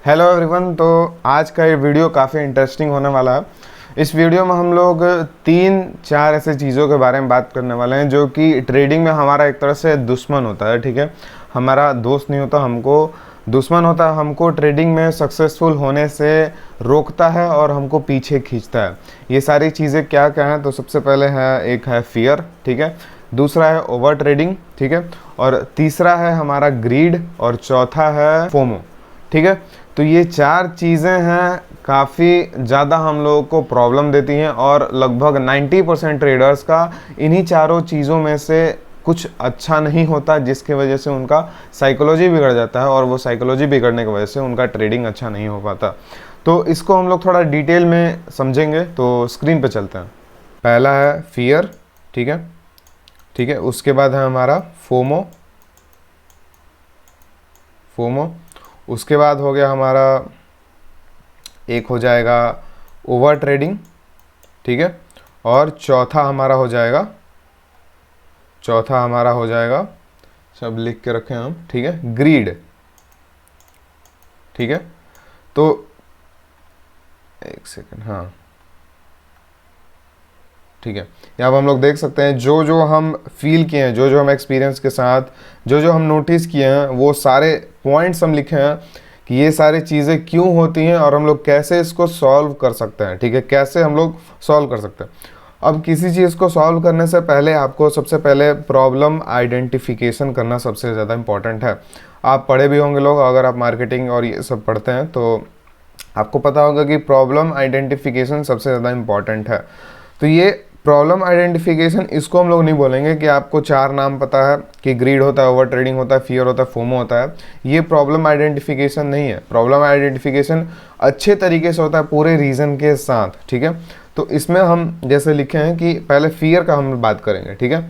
Hello everyone. तो आज का ये वीडियो काफ़ी इंटरेस्टिंग होने वाला है। इस वीडियो में हम लोग 3-4 ऐसे चीज़ों के बारे में बात करने वाले हैं जो कि ट्रेडिंग में हमारा एक तरह से दुश्मन होता है। ठीक है, हमारा दोस्त नहीं होता, हमको दुश्मन होता है। हमको ट्रेडिंग में सक्सेसफुल होने से रोकता है और हमको पीछे खींचता है। ये सारी चीज़ें क्या क्या हैं? तो सबसे पहले है, एक है फियर, ठीक है, दूसरा है ओवर ट्रेडिंग, ठीक है, और तीसरा है हमारा ग्रीड, और चौथा है फोमो। ठीक है, तो ये 4 चीज़ें हैं, काफ़ी ज़्यादा हम लोगों को प्रॉब्लम देती हैं और लगभग 90% ट्रेडर्स का इन्हीं चारों चीज़ों में से कुछ अच्छा नहीं होता, जिसकी वजह से उनका साइकोलॉजी बिगड़ जाता है और वो साइकोलॉजी बिगड़ने की वजह से उनका ट्रेडिंग अच्छा नहीं हो पाता। तो इसको हम लोग थोड़ा डिटेल में समझेंगे। तो स्क्रीन पे चलते हैं। पहला है फियर, ठीक है, ठीक है, उसके बाद है हमारा फोमो, उसके बाद हो गया हमारा, एक हो जाएगा ओवर ट्रेडिंग, ठीक है, और चौथा हमारा हो जाएगा, सब लिख के रखें हम, ठीक है, ग्रीड। ठीक है, तो एक सेकंड, हाँ ठीक है, यहाँ पर हम लोग देख सकते हैं जो जो हम फील किए हैं, जो जो हम एक्सपीरियंस के साथ जो जो हम नोटिस किए हैं, वो सारे पॉइंट्स हम लिखे हैं कि ये सारी चीज़ें क्यों होती हैं और हम लोग कैसे इसको सॉल्व कर सकते हैं। ठीक है, कैसे हम लोग सॉल्व कर सकते हैं। अब किसी चीज़ को सॉल्व करने से पहले आपको सबसे पहले प्रॉब्लम आइडेंटिफिकेशन करना सबसे ज़्यादा इम्पॉर्टेंट है। आप पढ़े भी होंगे लोग, अगर आप मार्केटिंग और ये सब पढ़ते हैं तो आपको पता होगा कि प्रॉब्लम आइडेंटिफिकेशन सबसे ज़्यादा इम्पॉर्टेंट है। तो ये प्रॉब्लम आइडेंटिफिकेशन, इसको हम लोग नहीं बोलेंगे कि आपको 4 नाम पता है कि ग्रीड होता है, ओवर ट्रेडिंग होता है, फियर होता है, फोमो होता है। ये प्रॉब्लम आइडेंटिफिकेशन नहीं है। प्रॉब्लम आइडेंटिफिकेशन अच्छे तरीके से होता है पूरे रीज़न के साथ। ठीक है, तो इसमें हम जैसे लिखे हैं कि पहले फियर का हम बात करेंगे। ठीक है,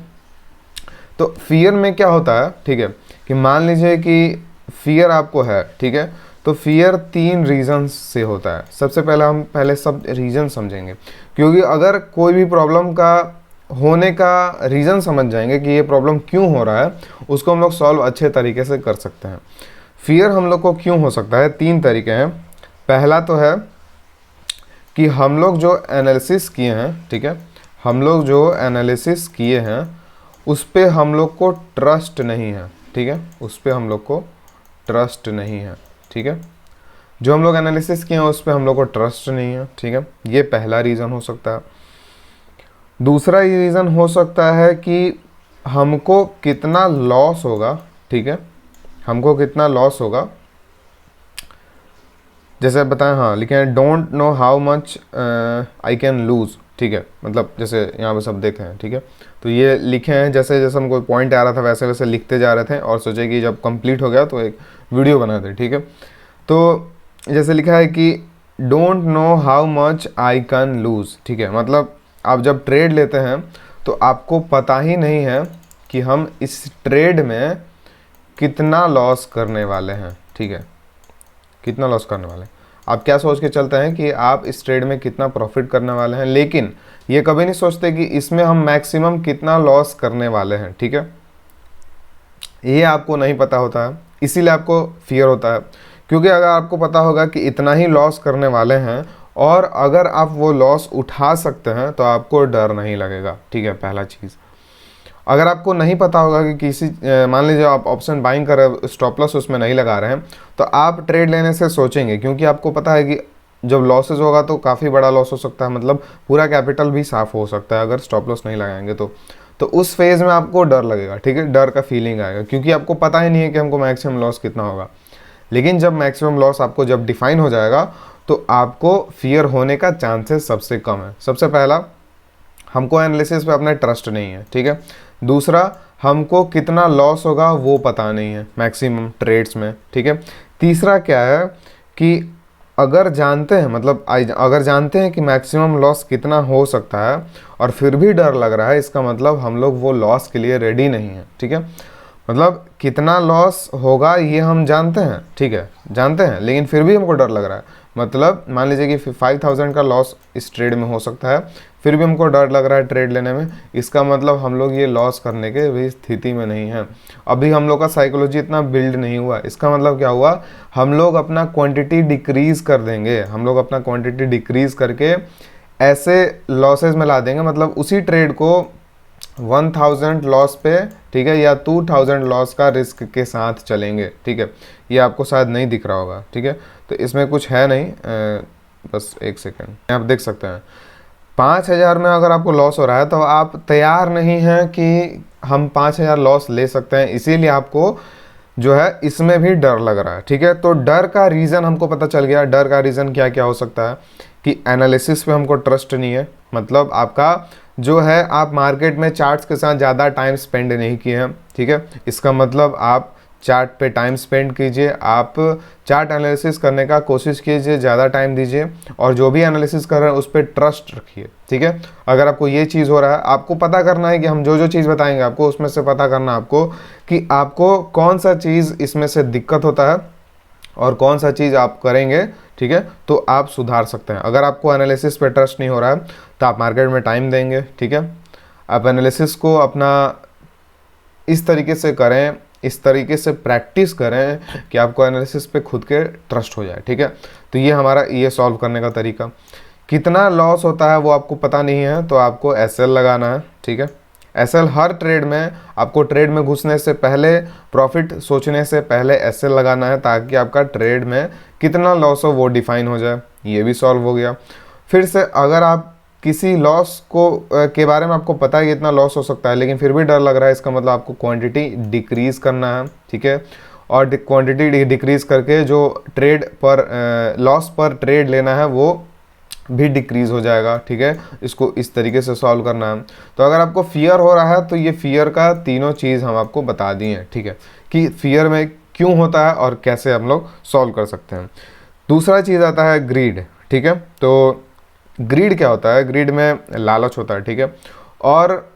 तो फियर में क्या होता है, ठीक है, कि मान लीजिए कि फियर आपको है, ठीक है, तो फियर 3 रीज़न से होता है। सबसे पहले हम सब रीज़न समझेंगे, क्योंकि अगर कोई भी प्रॉब्लम का होने का रीज़न समझ जाएंगे कि ये प्रॉब्लम क्यों हो रहा है, उसको हम लोग सॉल्व अच्छे तरीके से कर सकते हैं। फियर हम लोग को क्यों हो सकता है, 3 तरीके हैं। पहला तो है कि हम लोग जो एनालिसिस किए हैं, ठीक है, हम लोग जो एनालिसिस किए हैं उस पर हम लोग को ट्रस्ट नहीं है। ठीक है, उस पर हम लोग को ट्रस्ट नहीं है। ठीक है, जो हम लोग एनालिसिस किए हैं उस पर हम लोग को ट्रस्ट नहीं है। ठीक है, ये पहला रीज़न हो सकता है। दूसरा ये रीज़न हो सकता है कि हमको कितना लॉस होगा, ठीक है, हमको कितना लॉस होगा, जैसे बताएं, हाँ लिखे हैं don't know how much I can lose. ठीक है, मतलब जैसे यहाँ पे सब देखे हैं। ठीक है, तो ये लिखे हैं, जैसे जैसे हमको पॉइंट आ रहा था वैसे वैसे लिखते जा रहे थे और सोचे कि जब कंप्लीट हो गया तो एक वीडियो बना दे। ठीक है, तो जैसे लिखा है कि don't know how much I can lose. ठीक है, मतलब आप जब ट्रेड लेते हैं तो आपको पता ही नहीं है कि हम इस ट्रेड में कितना लॉस करने वाले हैं। ठीक है, कितना लॉस करने वाले हैं। आप क्या सोच के चलते हैं कि आप इस ट्रेड में कितना प्रॉफिट करने वाले हैं, लेकिन ये कभी नहीं सोचते कि इसमें हम मैक्सिमम कितना लॉस करने वाले हैं। ठीक है, ये आपको नहीं पता होता है, इसीलिए आपको फियर होता है। क्योंकि अगर आपको पता होगा कि इतना ही लॉस करने वाले हैं और अगर आप वो लॉस उठा सकते हैं तो आपको डर नहीं लगेगा। ठीक है, पहला चीज़। अगर आपको नहीं पता होगा कि किसी मान लीजिए आप ऑप्शन बाइंग कर रहे हो, स्टॉप लॉस उसमें नहीं लगा रहे हैं, तो आप ट्रेड लेने से सोचेंगे, क्योंकि आपको पता है कि जब लॉसेज होगा तो काफ़ी बड़ा लॉस हो सकता है, मतलब पूरा कैपिटल भी साफ हो सकता है अगर स्टॉप लॉस नहीं लगाएंगे तो उस फेज़ में आपको डर लगेगा। ठीक है, डर का फीलिंग आएगा, क्योंकि आपको पता ही नहीं है कि हमको मैक्सिमम लॉस कितना होगा। लेकिन जब मैक्सिमम लॉस आपको जब डिफाइन हो जाएगा तो आपको फियर होने का चांसेस सबसे कम है। सबसे पहला, हमको एनालिसिस पे अपना ट्रस्ट नहीं है। ठीक है, दूसरा, हमको कितना लॉस होगा वो पता नहीं है मैक्सिमम ट्रेड्स में। ठीक है, तीसरा क्या है कि अगर जानते हैं, मतलब अगर जानते हैं कि मैक्सिमम लॉस कितना हो सकता है और फिर भी डर लग रहा है, इसका मतलब हम लोग वो लॉस के लिए रेडी नहीं है। ठीक है, मतलब कितना लॉस होगा ये हम जानते हैं, ठीक है, जानते हैं, लेकिन फिर भी हमको डर लग रहा है। मतलब मान लीजिए कि 5000 का लॉस इस ट्रेड में हो सकता है, फिर भी हमको डर लग रहा है ट्रेड लेने में, इसका मतलब हम लोग ये लॉस करने के भी स्थिति में नहीं हैं। अभी हम लोग का साइकोलॉजी इतना बिल्ड नहीं हुआ। इसका मतलब क्या हुआ, हम लोग अपना क्वांटिटी डिक्रीज़ कर देंगे, हम लोग अपना क्वांटिटी डिक्रीज़ करके ऐसे लॉसेस में ला देंगे, मतलब उसी ट्रेड को 1000 लॉस पे, ठीक है, या 2000 लॉस का रिस्क के साथ चलेंगे, ठीक है। ये आपको शायद नहीं दिख रहा होगा, ठीक है, तो इसमें कुछ है नहीं, बस एक सेकेंड, आप देख सकते हैं 5000 में अगर आपको लॉस हो रहा है तो आप तैयार नहीं हैं कि हम 5000 लॉस ले सकते हैं, इसीलिए आपको जो है इसमें भी डर लग रहा है, ठीक है। तो डर का रीज़न हमको पता चल गया। डर का रीज़न क्या क्या हो सकता है कि एनालिसिस पे हमको ट्रस्ट नहीं है, मतलब आपका जो है आप मार्केट में चार्ट्स के साथ ज़्यादा टाइम स्पेंड नहीं किए हैं, ठीक है। इसका मतलब आप चार्ट पे टाइम स्पेंड कीजिए, आप चार्ट एनालिसिस करने का कोशिश कीजिए, ज़्यादा टाइम दीजिए, और जो भी एनालिसिस कर रहे हैं उस पर ट्रस्ट रखिए, ठीक है। अगर आपको ये चीज़ हो रहा है, आपको पता करना है कि हम जो जो चीज़ बताएंगे आपको उसमें से पता करना आपको कि आपको कौन सा चीज़ इसमें से दिक्कत होता है और कौन सा चीज़ आप करेंगे, ठीक है, तो आप सुधार सकते हैं। अगर आपको एनालिसिस पे ट्रस्ट नहीं हो रहा है तो आप मार्केट में टाइम देंगे, ठीक है। आप एनालिसिस को अपना इस तरीके से करें, इस तरीके से प्रैक्टिस करें कि आपको एनालिसिस पे खुद के ट्रस्ट हो जाए, ठीक है। तो ये हमारा ये सॉल्व करने का तरीका। कितना लॉस होता है वो आपको पता नहीं है तो आपको एसएल लगाना है, ठीक है। एसएल हर ट्रेड में आपको ट्रेड में घुसने से पहले, प्रॉफिट सोचने से पहले एसएल लगाना है, ताकि आपका ट्रेड में कितना लॉस हो वो डिफाइन हो जाए। ये भी सॉल्व हो गया। फिर से अगर आप किसी लॉस को के बारे में आपको पता है कि इतना लॉस हो सकता है लेकिन फिर भी डर लग रहा है, इसका मतलब आपको क्वांटिटी डिक्रीज़ करना है, ठीक है। और क्वांटिटी डिक्रीज़ करके जो ट्रेड पर लॉस पर ट्रेड लेना है वो भी डिक्रीज़ हो जाएगा, ठीक है। इसको इस तरीके से सॉल्व करना है। तो अगर आपको फियर हो रहा है तो ये फियर का तीनों चीज़ हम आपको बता दिए हैं, ठीक है, कि फियर में क्यों होता है और कैसे हम लोग सॉल्व कर सकते हैं। दूसरा चीज़ आता है ग्रीड, ठीक है। तो ग्रीड क्या होता है, ग्रीड में लालच होता है, ठीक है। और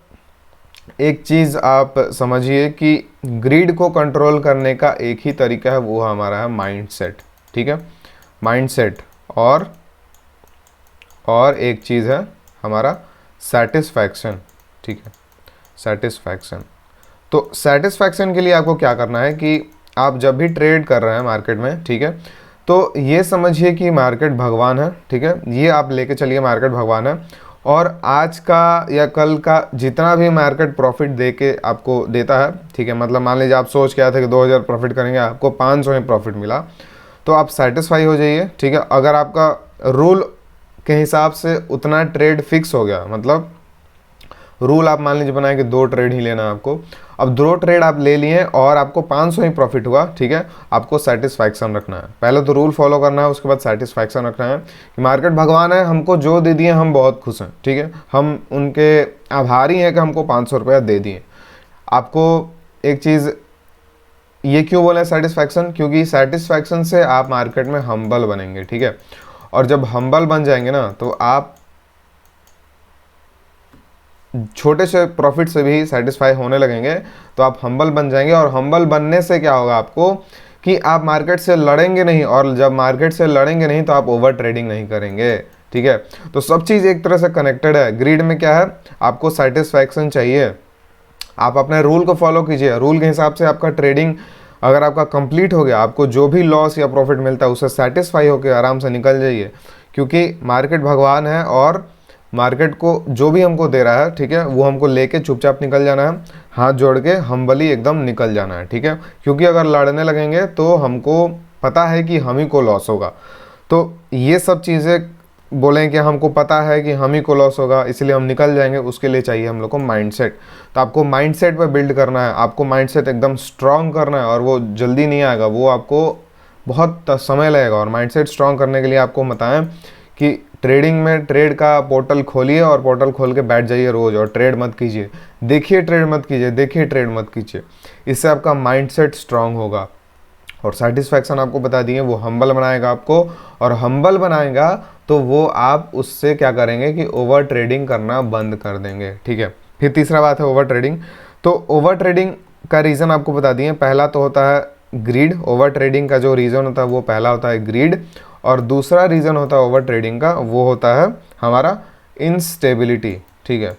एक चीज़ आप समझिए कि ग्रीड को कंट्रोल करने का एक ही तरीका है, वो हमारा है माइंडसेट, ठीक है, माइंडसेट। और एक चीज़ है हमारा सेटिस्फैक्शन, ठीक है, सेटिस्फैक्शन। तो सेटिस्फैक्शन के लिए आपको क्या करना है कि आप जब भी ट्रेड कर रहे हैं मार्केट में, ठीक है, तो ये समझिए कि मार्केट भगवान है, ठीक है, ये आप लेके चलिए मार्केट भगवान है, और आज का या कल का जितना भी मार्केट प्रॉफिट दे के आपको देता है, ठीक है, मतलब मान लीजिए आप सोच के आए थे कि 2000 प्रॉफिट करेंगे, आपको 500 में प्रॉफिट मिला, तो आप सेटिस्फाई हो जाइए, ठीक है। अगर आपका रूल के हिसाब से उतना ट्रेड फिक्स हो गया, मतलब रूल आप मान लीजिए बनाए कि 2 ट्रेड ही लेना है आपको, अब 2 ट्रेड आप ले लिए और आपको 500 ही प्रॉफिट हुआ, ठीक है, आपको सेटिस्फैक्शन रखना है। पहले तो रूल फॉलो करना है, उसके बाद सेटिस्फैक्शन रखना है कि मार्केट भगवान है, हमको जो दे दिए हम बहुत खुश हैं, ठीक है, हम उनके आभारी हैं कि हमको 500 रुपया दे दिए। आपको एक चीज़ ये क्यों बोले सेटिस्फैक्शन, क्योंकि सेटिस्फैक्शन से आप मार्केट में हम्बल बनेंगे, ठीक है। और जब हम्बल बन जाएंगे ना तो आप छोटे से प्रॉफिट से भी सेटिस्फाई होने लगेंगे, तो आप हम्बल बन जाएंगे। और हम्बल बनने से क्या होगा आपको कि आप मार्केट से लड़ेंगे नहीं, और जब मार्केट से लड़ेंगे नहीं तो आप ओवर ट्रेडिंग नहीं करेंगे, ठीक है। तो सब चीज़ एक तरह से कनेक्टेड है। ग्रीड में क्या है, आपको सेटिस्फैक्शन चाहिए, आप अपने रूल को फॉलो कीजिए, रूल के हिसाब से आपका ट्रेडिंग अगर आपका कंप्लीट हो गया, आपको जो भी लॉस या प्रॉफिट मिलता है उससे सेटिस्फाई होकर आराम से निकल जाइए, क्योंकि मार्केट भगवान है और मार्केट को जो भी हमको दे रहा है, ठीक है, वो हमको लेके चुपचाप निकल जाना है, हाथ जोड़ के हम्बली एकदम निकल जाना है, ठीक है। क्योंकि अगर लड़ने लगेंगे तो हमको पता है कि हम ही को लॉस होगा। तो ये सब चीज़ें बोलें कि हमको पता है कि हम ही को लॉस होगा इसलिए हम निकल जाएंगे, उसके लिए चाहिए हम लोग को माइंडसेट। तो आपको माइंडसेट पे बिल्ड करना है, आपको माइंडसेट एकदम स्ट्रांग करना है, और वो जल्दी नहीं आएगा, वो आपको बहुत समय लगेगा। और माइंडसेट स्ट्रांग करने के लिए आपको बताएं कि ट्रेडिंग में ट्रेड का पोर्टल खोलिए और पोर्टल खोल के बैठ जाइए रोज़, और ट्रेड मत कीजिए, देखिए ट्रेड मत कीजिए, देखिए ट्रेड मत कीजिए, इससे आपका माइंडसेट स्ट्रांग होगा। और सेटिस्फैक्शन आपको बता दिए, वो हम्बल बनाएगा आपको, और हम्बल बनाएगा तो वो आप उससे क्या करेंगे कि ओवर ट्रेडिंग करना बंद कर देंगे, ठीक है। फिर तीसरा बात है ओवर ट्रेडिंग। तो ओवर ट्रेडिंग का रीज़न आपको बता दिए, पहला तो होता है ग्रीड। ओवर ट्रेडिंग का जो रीज़न होता है वो पहला होता है ग्रीड, और दूसरा रीज़न होता है ओवर ट्रेडिंग का वो होता है हमारा इंस्टेबिलिटी, ठीक है,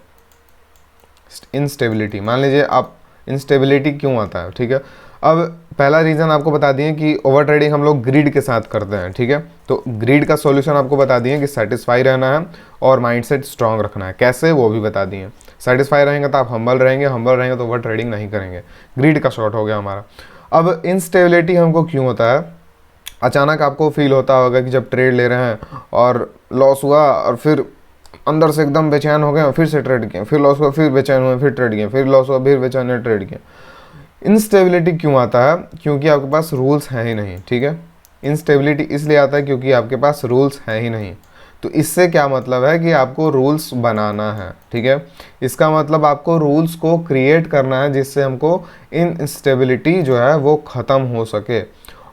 इंस्टेबिलिटी, मान लीजिए आप, इंस्टेबिलिटी क्यों आता है, ठीक है। अब पहला रीज़न आपको बता दिए कि ओवर ट्रेडिंग हम लोग ग्रीड के साथ करते हैं, ठीक है। तो ग्रीड का सॉल्यूशन आपको बता दिए कि सेटिस्फाई रहना है और माइंडसेट स्ट्रांग रखना है, कैसे वो भी बता दिए। सेटिस्फाई रहेंगे तो आप हम्बल रहेंगे, हम्बल रहेंगे तो ओवर ट्रेडिंग नहीं करेंगे। ग्रीड का शॉर्ट हो गया हमारा। अब इंस्टेबिलिटी हमको क्यों होता है, अचानक आपको फील होता होगा कि जब ट्रेड ले रहे हैं और लॉस हुआ और फिर अंदर से एकदम बेचैन हो गए, फिर से ट्रेड किए, फिर लॉस हुआ, फिर बेचैन हुए, फिर ट्रेड किए, फिर लॉस हुआ, फिर बेचैन हुए, ट्रेड किए। इंस्टेबिलिटी क्यों आता है, क्योंकि आपके पास रूल्स हैं ही नहीं, ठीक है। इंस्टेबिलिटी इसलिए आता है क्योंकि आपके पास रूल्स हैं ही नहीं। तो इससे क्या मतलब है कि आपको रूल्स बनाना है, ठीक है। इसका मतलब आपको रूल्स को क्रिएट करना है जिससे हमको इंस्टेबिलिटी जो है वो ख़त्म हो सके।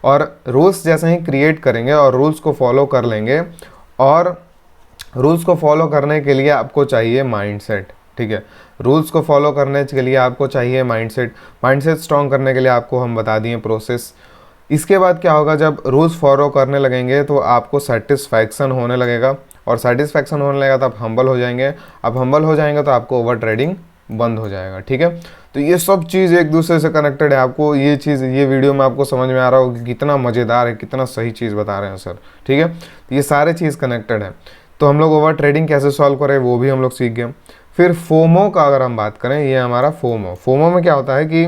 और रूल्स जैसे ही क्रिएट करेंगे और रूल्स को फॉलो कर लेंगे, और रूल्स को फॉलो करने के लिए आपको चाहिए माइंडसेट, ठीक है। रूल्स को फॉलो करने के लिए आपको चाहिए माइंडसेट। माइंडसेट स्ट्रॉन्ग करने के लिए आपको हम बता दिए प्रोसेस। इसके बाद क्या होगा, जब रूल्स फॉलो करने लगेंगे तो आपको सेटिस्फैक्शन होने लगेगा, और सेटिस्फैक्शन होने लगेगा तो आप हम्बल हो जाएंगे। आप हम्बल हो जाएंगे तो आपको ओवर ट्रेडिंग बंद हो जाएगा, ठीक है। तो ये सब चीज़ एक दूसरे से कनेक्टेड है। आपको ये चीज़, ये वीडियो में आपको समझ में आ रहा होगा कि कितना मज़ेदार है, कितना सही चीज़ बता रहे हैं सर, ठीक है। तो ये सारे चीज़ कनेक्टेड है। तो हम लोग ओवर ट्रेडिंग कैसे सॉल्व करें वो भी हम लोग सीख गए। फिर फोमो का अगर हम बात करें, ये हमारा फोमो। फोमो में क्या होता है कि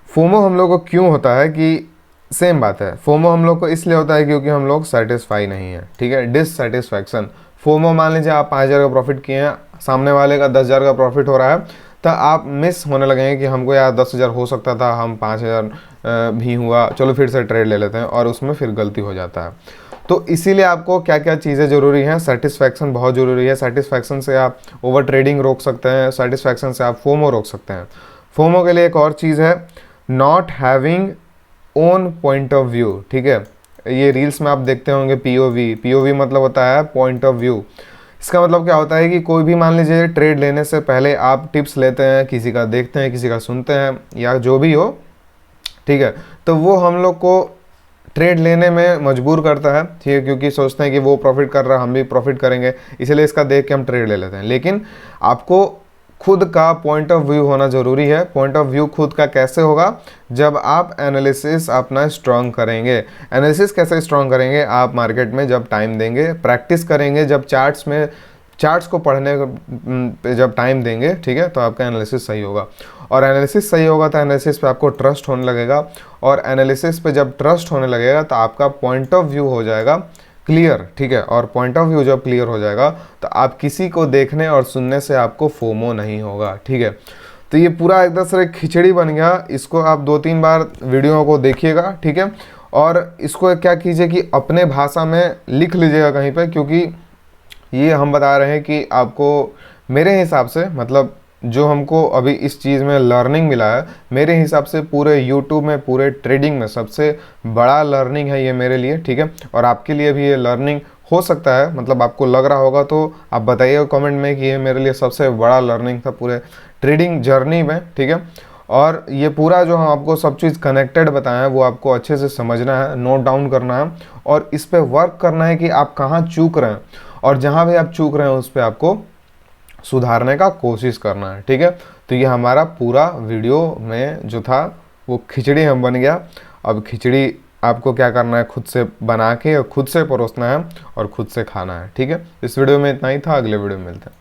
फोमो हम लोग को क्यों होता है कि सेम बात है, फोमो हम लोग को इसलिए होता है क्योंकि हम लोग सेटिस्फाई नहीं है, ठीक है। डिससेटिस्फैक्शन। फोमो, मान लीजिए आप 5,000 का प्रॉफिट किए हैं, सामने वाले का 10,000 का प्रॉफिट हो रहा है, तो आप मिस होने लगेंगे कि हमको यार 10,000 हो सकता था, हम 5,000 भी हुआ, चलो फिर से ट्रेड ले लेते हैं, और उसमें फिर गलती हो जाता है। तो इसीलिए आपको क्या क्या चीज़ें ज़रूरी हैं, सेटिस्फैक्शन बहुत ज़रूरी है। सेटिस्फैक्शन से आप ओवर ट्रेडिंग रोक सकते हैं, सेटिस्फैक्शन से आप फोमो रोक सकते हैं। फोमो के लिए एक और चीज़ है, not having own point of view, ठीक है। ये रील्स में आप देखते होंगे पीओवी। पीओवी मतलब होता है पॉइंट ऑफ व्यू। इसका मतलब क्या होता है कि कोई भी, मान लीजिए ट्रेड लेने से पहले आप टिप्स लेते हैं, किसी का देखते हैं, किसी का सुनते हैं, या जो भी हो, ठीक है। तो वो हम लोग को ट्रेड लेने में मजबूर करता है, ठीक है, क्योंकि सोचते हैं कि वो प्रॉफिट कर रहा है, हम भी प्रॉफिट करेंगे, इसलिए इसका देख के हम ट्रेड ले लेते हैं। लेकिन आपको खुद का पॉइंट ऑफ व्यू होना ज़रूरी है। पॉइंट ऑफ व्यू खुद का कैसे होगा, जब आप एनालिसिस अपना स्ट्रांग करेंगे। एनालिसिस कैसे स्ट्रांग करेंगे, आप मार्केट में जब टाइम देंगे, प्रैक्टिस करेंगे, जब चार्ट्स को पढ़ने पे जब टाइम देंगे, ठीक है, तो आपका एनालिसिस सही होगा। और एनालिसिस सही होगा तो एनालिसिस पे आपको ट्रस्ट होने लगेगा, और एनालिसिस पे जब ट्रस्ट होने लगेगा तो आपका पॉइंट ऑफ व्यू हो जाएगा क्लियर, ठीक है। और पॉइंट ऑफ व्यू जब क्लियर हो जाएगा तो आप किसी को देखने और सुनने से आपको फोमो नहीं होगा, ठीक है। तो ये पूरा एक तरह से खिचड़ी बन गया। इसको आप 2-3 बार वीडियो को देखिएगा, ठीक है। और इसको क्या कीजिए कि अपने भाषा में लिख लीजिएगा कहीं पे, क्योंकि ये हम बता रहे हैं कि आपको, मेरे हिसाब से, मतलब जो हमको अभी इस चीज़ में लर्निंग मिला है, मेरे हिसाब से पूरे यूट्यूब में, पूरे ट्रेडिंग में सबसे बड़ा लर्निंग है ये मेरे लिए, ठीक है। और आपके लिए भी ये लर्निंग हो सकता है, मतलब आपको लग रहा होगा तो आप बताइएगा कमेंट में कि ये मेरे लिए सबसे बड़ा लर्निंग था पूरे ट्रेडिंग जर्नी में, ठीक है। और ये पूरा जो हम आपको सब चीज़ कनेक्टेड बताए हैं वो आपको अच्छे से समझना है, नोट डाउन करना है, और इस पर वर्क करना है कि आप कहाँ चूक रहे हैं, और जहाँ भी आप चूक रहे हैं उस पर आपको सुधारने का कोशिश करना है, ठीक है। तो ये हमारा पूरा वीडियो में जो था वो खिचड़ी हम बन गया। अब खिचड़ी आपको क्या करना है, खुद से बना के और खुद से परोसना है और खुद से खाना है, ठीक है। इस वीडियो में इतना ही था, अगले वीडियो में मिलते हैं।